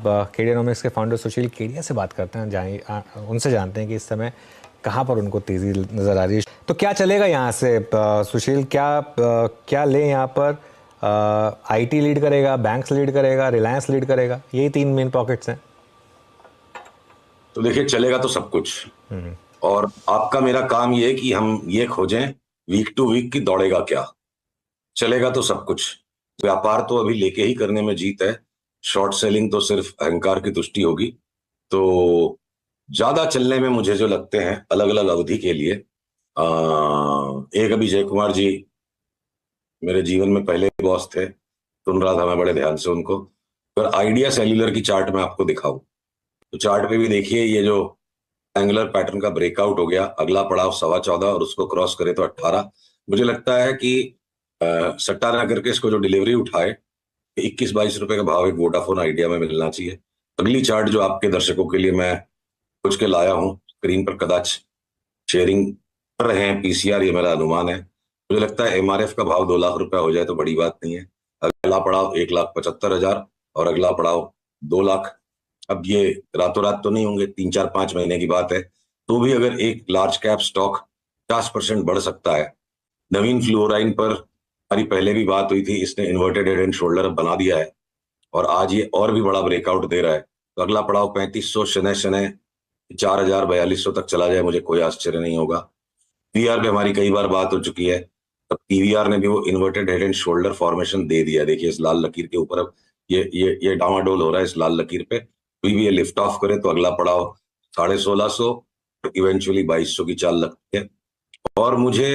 केडियानॉमिक्स के फाउंडर सुशील केडिया से बात करते हैं, उनसे जानते हैं कि इस समय कहाँ पर उनको तेज़ी नज़र आ रही है। तो क्या चलेगा यहाँ से सुशील, क्या लें यहाँ पर? आईटी लीड करेगा, बैंक्स लीड करेगा, रिलायंस लीड करेगा? यही तीन मेन पॉकेट्स हैं। तो देखिए, चलेगा तो सब कुछ। और आपका मेरा काम ये है कि हम ये खोजें वीक टू वीक की दौड़ेगा क्या। चलेगा तो सब कुछ। व्यापार तो अभी लेके ही करने में जीत है। शॉर्ट सेलिंग तो सिर्फ अहंकार की तुष्टि होगी। तो ज्यादा चलने में मुझे जो लगते हैं अलग अलग अवधि के लिए, एक अभी जय कुमार जी मेरे जीवन में पहले बॉस थे, सुन रहा था मैं बड़े ध्यान से उनको। अगर आइडिया सेल्यूलर की चार्ट में आपको दिखाऊं तो चार्ट पे भी देखिए, ये जो एंगुलर पैटर्न का ब्रेकआउट हो गया, अगला पड़ाव 14.25 और उसको क्रॉस करे तो 18। मुझे लगता है कि सट्टा ना करके इसको जो डिलीवरी उठाए, 21-22 रुपए का भाव एक वोडाफोन आइडिया में मिलना चाहिए। अगली चार्ट जो आपके दर्शकों के लिए मैं कुछ के लाया हूं, स्क्रीन पर कदाच शेयरिंग कर रहे हैं पीसीआर, ये मेरा अनुमान है। मुझे लगता है एमआरएफ का भाव 2 लाख रुपए हो जाए तो बड़ी बात नहीं है। अगला पड़ाव 1,75,000 और अगला पड़ाव 2 लाख। अब ये रातों रात तो नहीं होंगे, 3-4-5 महीने की बात है। तो भी अगर एक लार्ज कैप स्टॉक 50% बढ़ सकता है। नवीन फ्लोराइन पर हमारी पहले भी बात हुई थी, इसने इन्वर्टेड हेड एंड शोल्डर अब बना दिया है और आज ये और भी बड़ा ब्रेकआउट दे रहा है। तो अगला पड़ाव 3500, शनै शनै 4,000-4,200 तक चला जाए, मुझे कोई आश्चर्य नहीं होगा। पीवीआर पे हमारी कई बार बात हो चुकी है। अब पीवीआर ने भी वो inverted head and shoulder formation दे दिया। देखिए इस लाल लकीर के ऊपर अब ये डामाडोल हो रहा है इस लाल लकीर पे। कोई भी ये लिफ्ट ऑफ करे तो अगला पड़ाव 1650, इवेंचुअली 2200 की चाल लगती है। और मुझे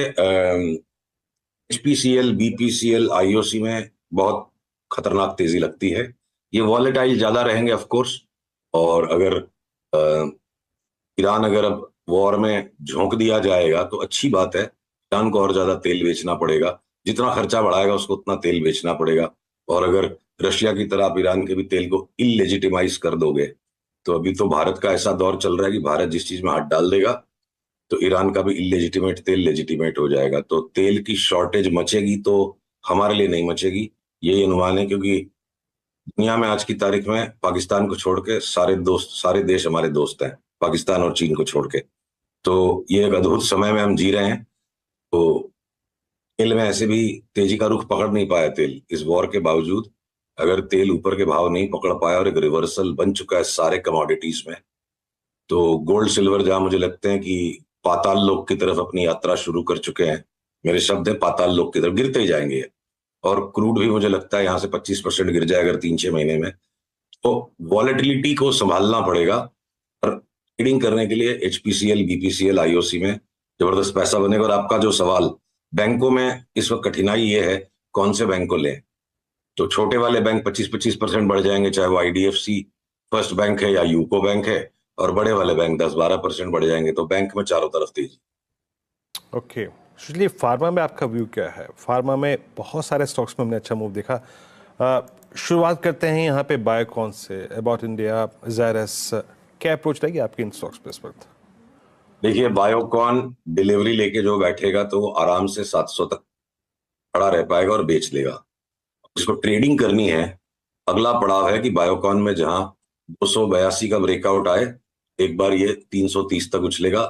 एचपीसीएल, बीपीसीएल, आईओसी में बहुत खतरनाक तेजी लगती है। ये वॉलेटाइल ज्यादा रहेंगे ऑफ कोर्स। और अगर ईरान अगर अब वॉर में झोंक दिया जाएगा तो अच्छी बात है। ईरान को और ज्यादा तेल बेचना पड़ेगा, जितना खर्चा बढ़ाएगा उसको उतना तेल बेचना पड़ेगा। और अगर रशिया की तरह आप ईरान के भी तेल को इलेजिटिमाइज कर दोगे, तो अभी तो भारत का ऐसा दौर चल रहा है कि भारत जिस चीज में हाथ डाल देगा तो ईरान का भी इलेजिटिमेट तेल लेजिटिमेट हो जाएगा। तो तेल की शॉर्टेज मचेगी तो हमारे लिए नहीं मचेगी, यही अनुमान है। क्योंकि दुनिया में आज की तारीख में पाकिस्तान को छोड़ के सारे देश हमारे दोस्त हैं, पाकिस्तान और चीन को छोड़ के। तो ये एक अद्भुत समय में हम जी रहे हैं। तो तेल में ऐसे भी तेजी का रुख पकड़ नहीं पाया तेल इस वॉर के बावजूद। अगर तेल ऊपर के भाव नहीं पकड़ पाया और एक रिवर्सल बन चुका है सारे कमोडिटीज में, तो गोल्ड सिल्वर जहां मुझे लगते हैं कि पाताल लोक की तरफ अपनी यात्रा शुरू कर चुके हैं, मेरे शब्द है पाताल लोक की तरफ गिरते ही जाएंगे। और क्रूड भी मुझे लगता है यहां से 25% गिर जाए अगर 3-6 महीने में। तो वॉलेटिलिटी को संभालना पड़ेगा। और ट्रेडिंग करने के लिए एचपीसीएल, बीपीसीएल, आईओसी में जबरदस्त पैसा बनेगा। और आपका जो सवाल, बैंकों में इस वक्त कठिनाई ये है कौन से बैंक को लें। तो छोटे वाले बैंक 25-25% बढ़ जाएंगे, चाहे वो आईडीएफसी फर्स्ट बैंक है या यूको बैंक है। और बड़े वाले बैंक 10-12% बढ़ जाएंगे। तो बैंक में चारों तरफ तेजी। ओके, इसलिए फार्मा में आपका व्यू क्या है? फार्मा में बहुत सारे स्टॉक्स में हमने अच्छा मूव देखा। शुरुआत करते हैं यहाँ पे बायोकॉन से, अबाउट इंडिया, ज़ायरस, क्या अप्रोच रहेगी आपकी इन स्टॉक्स पे इस वक्त? देखिए, बायोकॉन डिलीवरी लेके जो बैठेगा तो वो आराम से 700 तक खड़ा रह पाएगा और बेच लेगा। जिसको ट्रेडिंग करनी है, अगला पड़ाव है कि बायोकॉन में जहां 282 का ब्रेकआउट आए, एक बार ये 330 तक उछलेगा।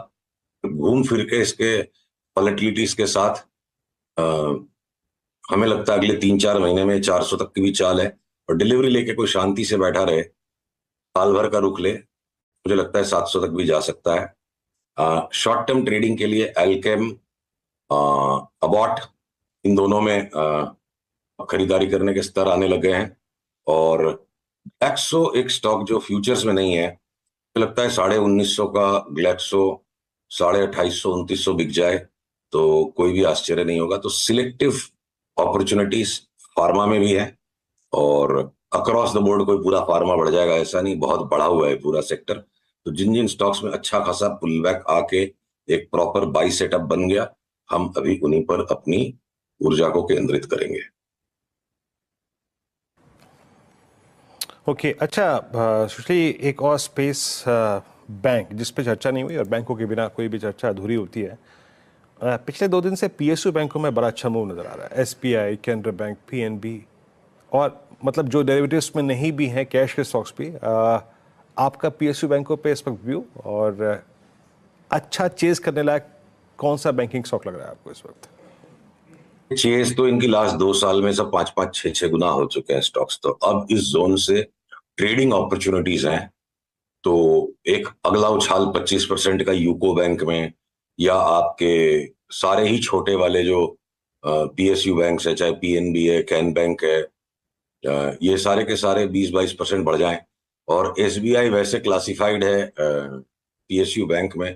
घूम फिर के इसके वॉलेटिलिटीज के साथ आ, हमें लगता है अगले 3-4 महीने में 400 तक की भी चाल है। और डिलीवरी लेके कोई शांति से बैठा रहे, साल भर का रुख ले, मुझे लगता है 700 तक भी जा सकता है। शॉर्ट टर्म ट्रेडिंग के लिए एल्केम, अबॉट, इन दोनों में खरीदारी करने के स्तर आने लग गए हैं। और ग्लैक्सो एक स्टॉक जो फ्यूचर्स में नहीं है, मुझे लगता है 1950 का ग्लैक्सो 2800-2900 बिक जाए तो कोई भी आश्चर्य नहीं होगा। तो सिलेक्टिव अपॉर्चुनिटीज फार्मा में भी है। और अक्रॉस द बोर्ड कोई पूरा फार्मा बढ़ जाएगा ऐसा नहीं, बहुत बढ़ा हुआ है पूरा सेक्टर। तो जिन जिन स्टॉक्स में अच्छा खासा पुल बैक आके एक प्रॉपर बाई सेटअप बन गया, हम अभी उन्हीं पर अपनी ऊर्जा को केंद्रित करेंगे। ओके, अच्छा सुशील, एक और स्पेस बैंक जिस पे चर्चा नहीं हुई, और बैंकों के बिना कोई भी चर्चा अधूरी होती है। पिछले 2 दिन से पीएसयू बैंकों में बड़ा अच्छा मूव नजर आ रहा है। एसबीआई, कैनरा बैंक, पीएनबी और मतलब जो डेरिवेटिव्स में नहीं भी हैं कैश के स्टॉक्स भी, आपका पीएसयू बैंकों पे इस वक्त व्यू, और अच्छा चेज करने लायक कौन सा बैंकिंग स्टॉक लग रहा है आपको इस वक्त? चेज तो इनकी लास्ट 2 साल में सब 5-5, 6-6 गुना हो चुके हैं स्टॉक्स। तो अब इस जोन से ट्रेडिंग अपॉर्चुनिटीज हैं। तो एक अगला उछाल 25% का यूको बैंक में, या आपके सारे ही छोटे वाले जो पीएसयू बैंक है, चाहे पीएनबी है, कैन बैंक है, ये सारे के सारे 20-22% बढ़ जाएं। और एसबीआई वैसे क्लासिफाइड है पीएसयू बैंक में,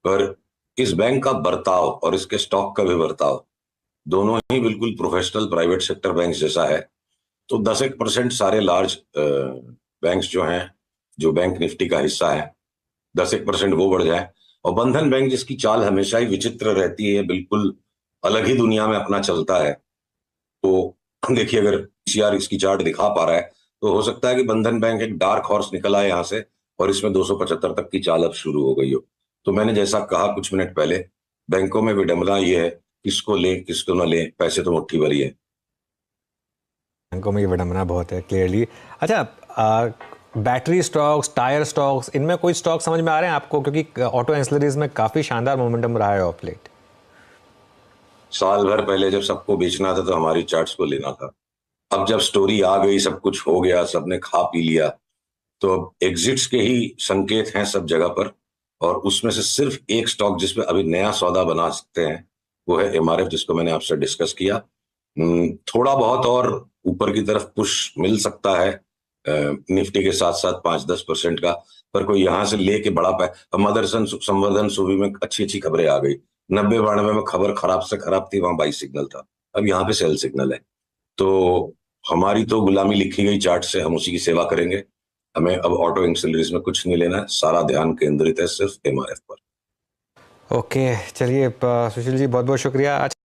पर इस बैंक का बर्ताव और इसके स्टॉक का भी बर्ताव दोनों ही बिल्कुल प्रोफेशनल प्राइवेट सेक्टर बैंक जैसा है। तो 10% सारे लार्ज बैंक्स जो हैं, जो बैंक निफ्टी का हिस्सा है, 10% वो बढ़ जाए। और बंधन बैंक जिसकी चाल हमेशा ही विचित्र रहती है, बिल्कुल अलग ही दुनिया में अपना चलता है। तो देखिए, अगर सीआर इसकी चार्ट दिखा पा रहा है तो हो सकता है कि बंधन बैंक एक डार्क हॉर्स निकला है यहाँ से और इसमें 275 तक की चाल अब शुरू हो गई हो। तो मैंने जैसा कहा कुछ मिनट पहले, बैंकों में विडंबना ये है, किसको ले किसको न ले, पैसे तो मुट्ठी भरी है। बैंकों में ये विडंबना बहुत है, क्लियरली। अच्छा, बैटरी स्टॉक्स, टायर स्टॉक्स, इनमें कोई स्टॉक समझ में आ रहे हैं आपको? क्योंकि ऑटो एंसिलरीज में काफी शानदार मोमेंटम रहा है ऑफ लेट। साल भर पहले जब सबको बेचना था तो हमारी चार्ट्स को लेना था। अब जब स्टोरी आ गई, सब कुछ हो गया, सबने खा पी लिया, तो अब एग्जिट्स के ही संकेत हैं सब जगह पर। और उसमें से सिर्फ एक स्टॉक जिसमें अभी नया सौदा बना सकते हैं वो है एमआरएफ, जिसको मैंने आपसे डिस्कस किया। थोड़ा बहुत और ऊपर की तरफ पुश मिल सकता है निफ्टी के साथ साथ 5-10% का, पर कोई यहां से लेके बड़ा मदरसन संवर्धन सुवी में अच्छी अच्छी खबरें आ गई। 90-92 में खबर खराब से खराब थी, वहां बाई सिग्नल था, अब यहाँ पे सेल सिग्नल है। तो हमारी तो गुलामी लिखी गई चार्ट से, हम उसी की सेवा करेंगे। हमें अब ऑटो एक्सिलरीज में कुछ नहीं लेना है, सारा ध्यान केंद्रित है सिर्फ एमआरएफ पर। ओके, चलिए सुशील जी, बहुत बहुत शुक्रिया।